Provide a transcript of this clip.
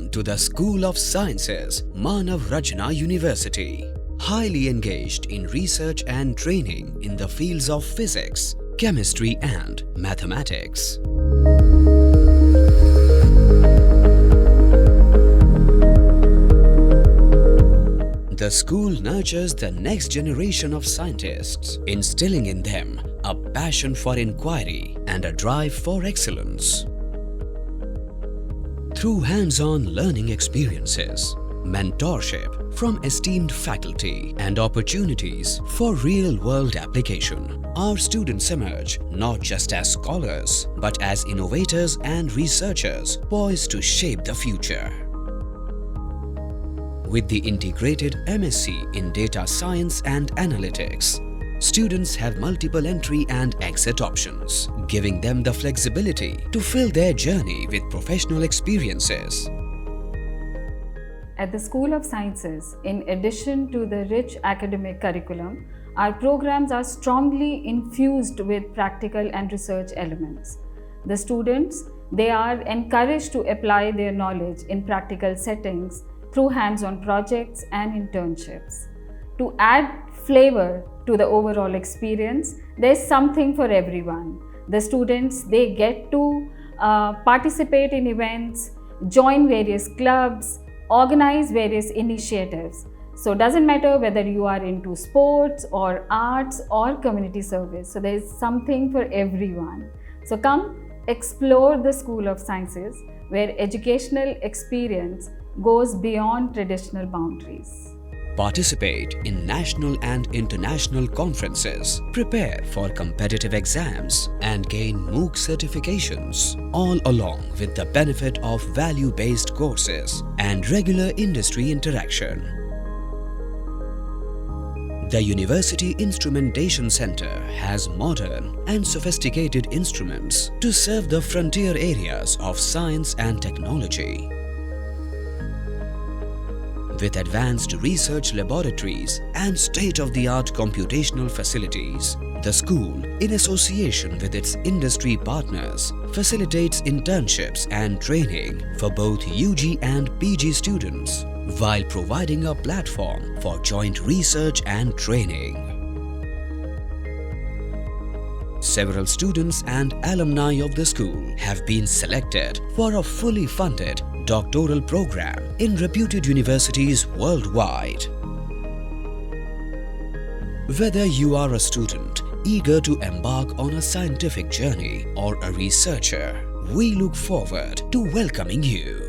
Welcome to the School of Sciences, Manav Rachna University. Highly engaged in research and training in the fields of physics, chemistry and mathematics. The school nurtures the next generation of scientists, instilling in them a passion for inquiry and a drive for excellence. Through hands-on learning experiences, mentorship from esteemed faculty and opportunities for real-world application, our students emerge not just as scholars but as innovators and researchers poised to shape the future. With the integrated MSc in Data Science and Analytics, students have multiple entry and exit options, giving them the flexibility to fill their journey with professional experiences. At the School of Sciences, in addition to the rich academic curriculum, our programs are strongly infused with practical and research elements. The students, they are encouraged to apply their knowledge in practical settings through hands-on projects and internships. To add flavor to the overall experience, there's something for everyone. The students, they get to participate in events, join various clubs, organize various initiatives. So it doesn't matter whether you are into sports or arts or community service. So there's something for everyone. So come explore the School of Sciences, where educational experience goes beyond traditional boundaries. Participate in national and international conferences, prepare for competitive exams and gain MOOC certifications, all along with the benefit of value-based courses and regular industry interaction. The University Instrumentation Center has modern and sophisticated instruments to serve the frontier areas of science and technology. With advanced research laboratories and state-of-the-art computational facilities, the school, in association with its industry partners, facilitates internships and training for both UG and PG students, while providing a platform for joint research and training. Several students and alumni of the school have been selected for a fully funded doctoral program in reputed universities worldwide. Whether you are a student eager to embark on a scientific journey or a researcher, we look forward to welcoming you.